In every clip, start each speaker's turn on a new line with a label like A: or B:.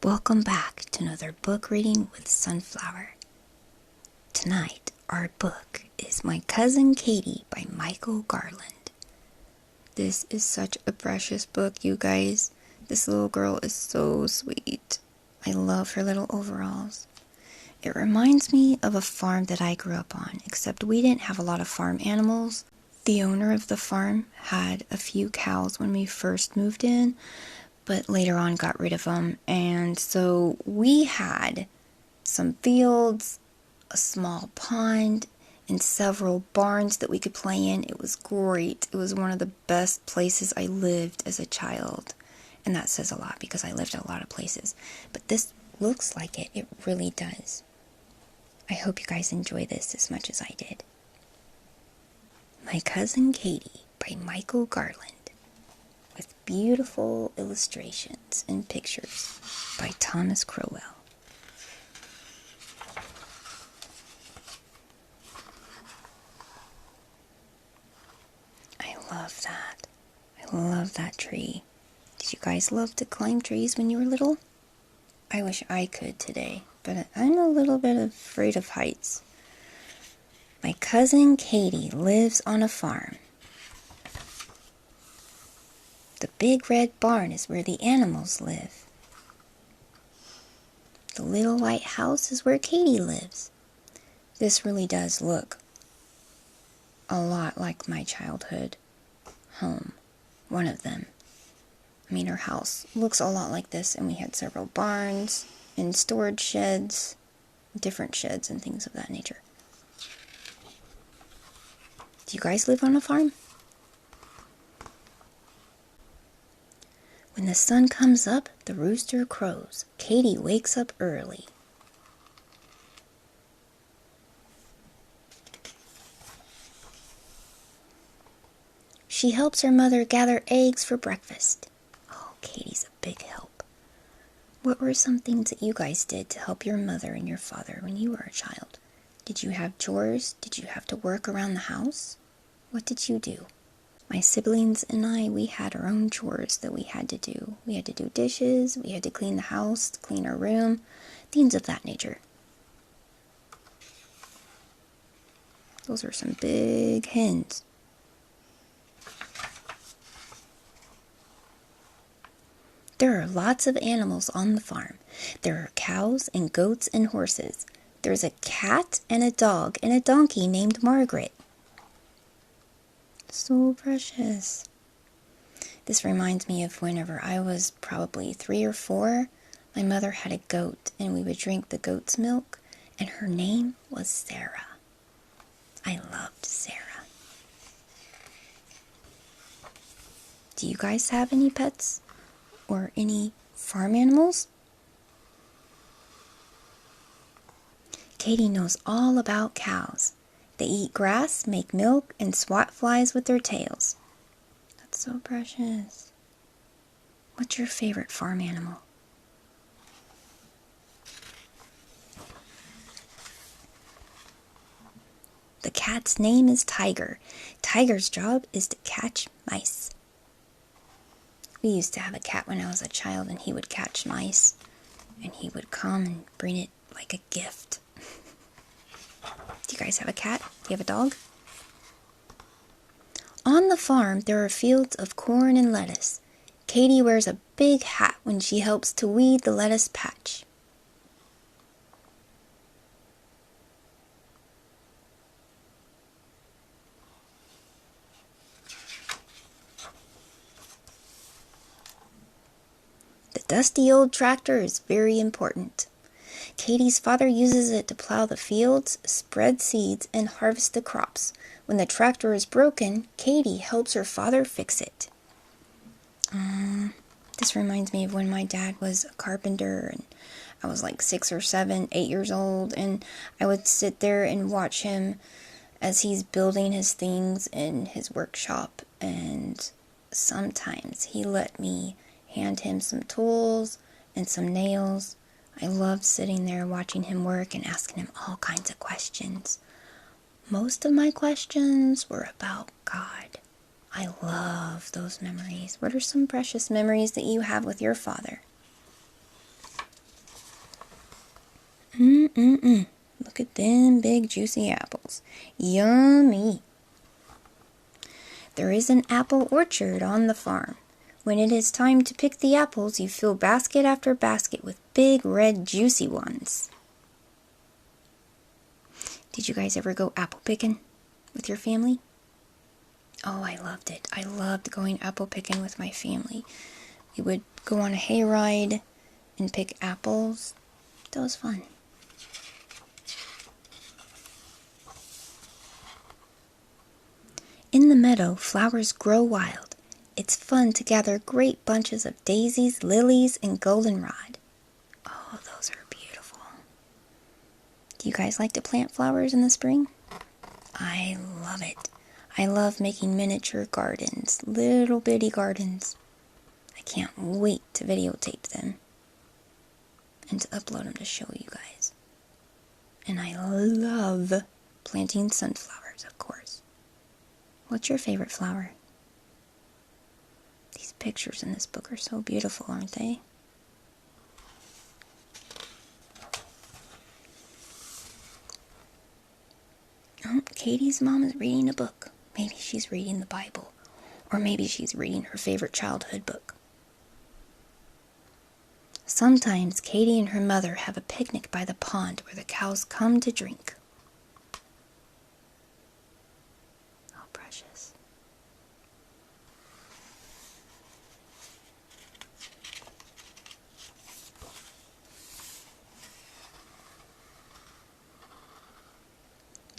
A: Welcome back to another book reading with Sunflower. Tonight, our book is My Cousin Katie by Michael Garland. This is such a precious book, you guys. This little girl is so sweet. I love her little overalls. It reminds me of a farm that I grew up on, except we didn't have a lot of farm animals. The owner of the farm had a few cows when we first moved in, but later on got rid of them, and so we had some fields, a small pond, and several barns that we could play in. It was great. It was one of the best places I lived as a child, and that says a lot because I lived a lot of places, but this looks like it. It really does. I hope you guys enjoy this as much as I did. My Cousin Katie by Michael Garland, with beautiful illustrations and pictures by Thomas Crowell. I love that. I love that tree. Did you guys love to climb trees when you were little? I wish I could today, but I'm a little bit afraid of heights. My cousin Katie lives on a farm. The big red barn is where the animals live. The little white house is where Katie lives. This really does look a lot like my childhood home, one of them. I mean, our house looks a lot like this, and we had several barns and storage sheds, different sheds and things of that nature. Do you guys live on a farm? When the sun comes up, the rooster crows. Katie wakes up early. She helps her mother gather eggs for breakfast. Oh, Katie's a big help. What were some things that you guys did to help your mother and your father when you were a child? Did you have chores? Did you have to work around the house? What did you do? My siblings and I, we had our own chores that we had to do. We had to do dishes, we had to clean the house, clean our room, things of that nature. Those are some big hens. There are lots of animals on the farm. There are cows and goats and horses. There's a cat and a dog and a donkey named Margaret. So precious. This reminds me of whenever I was probably 3 or 4, my mother had a goat and we would drink the goat's milk, and her name was Sarah. I loved Sarah. Do you guys have any pets or any farm animals? Katie knows all about cows. They eat grass, make milk, and swat flies with their tails. That's so precious. What's your favorite farm animal? The cat's name is Tiger. Tiger's job is to catch mice. We used to have a cat when I was a child, and he would catch mice, and he would come and bring it like a gift. Do you guys have a cat? Do you have a dog? On the farm, there are fields of corn and lettuce. Katie wears a big hat when she helps to weed the lettuce patch. The dusty old tractor is very important. Katie's father uses it to plow the fields, spread seeds, and harvest the crops. When the tractor is broken, Katie helps her father fix it. This reminds me of when my dad was a carpenter, and I was like 6 or 7, 8 years old, and I would sit there and watch him as he's building his things in his workshop, and sometimes he let me hand him some tools and some nails. I loved sitting there watching him work and asking him all kinds of questions. Most of my questions were about God. I love those memories. What are some precious memories that you have with your father? Look at them big juicy apples. Yummy. There is an apple orchard on the farm. When it is time to pick the apples, you fill basket after basket with big red juicy ones. Did you guys ever go apple picking with your family? Oh, I loved it. I loved going apple picking with my family. We would go on a hayride and pick apples. That was fun. In the meadow, flowers grow wild. It's fun to gather great bunches of daisies, lilies, and goldenrod. Oh, those are beautiful. Do you guys like to plant flowers in the spring? I love it. I love making miniature gardens, little bitty gardens. I can't wait to videotape them and to upload them to show you guys. And I love planting sunflowers, of course. What's your favorite flower? These pictures in this book are so beautiful, aren't they? Oh, Katie's mom is reading a book. Maybe she's reading the Bible. Or maybe she's reading her favorite childhood book. Sometimes Katie and her mother have a picnic by the pond where the cows come to drink. How precious.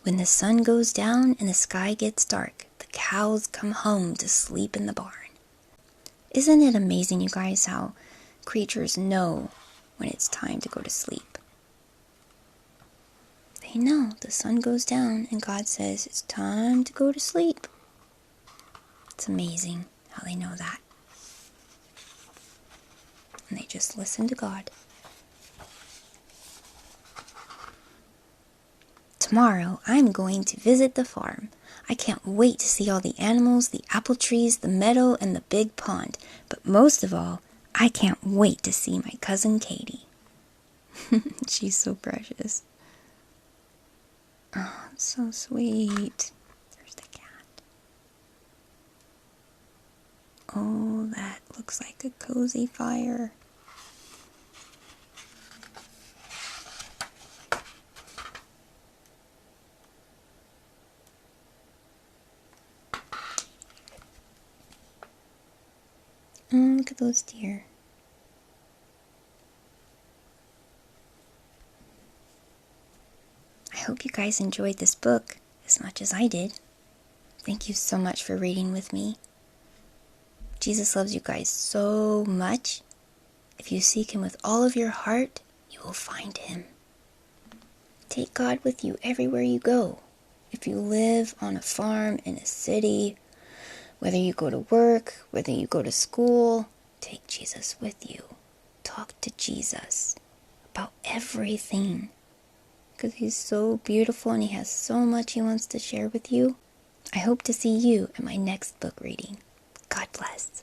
A: When the sun goes down and the sky gets dark, the cows come home to sleep in the barn. Isn't it amazing, you guys, how creatures know when it's time to go to sleep? They know the sun goes down and God says it's time to go to sleep. It's amazing how they know that. And they just listen to God. Tomorrow, I'm going to visit the farm. I can't wait to see all the animals, the apple trees, the meadow, and the big pond. But most of all, I can't wait to see my cousin Katie. She's so precious. Oh, it's so sweet. There's the cat. Oh, that looks like a cozy fire. Oh, look at those deer. I hope you guys enjoyed this book as much as I did. Thank you so much for reading with me. Jesus loves you guys so much. If you seek Him with all of your heart, you will find Him. Take God with you everywhere you go. If you live on a farm in a city, whether you go to work, whether you go to school, take Jesus with you. Talk to Jesus about everything. Because He's so beautiful and He has so much He wants to share with you. I hope to see you in my next book reading. God bless.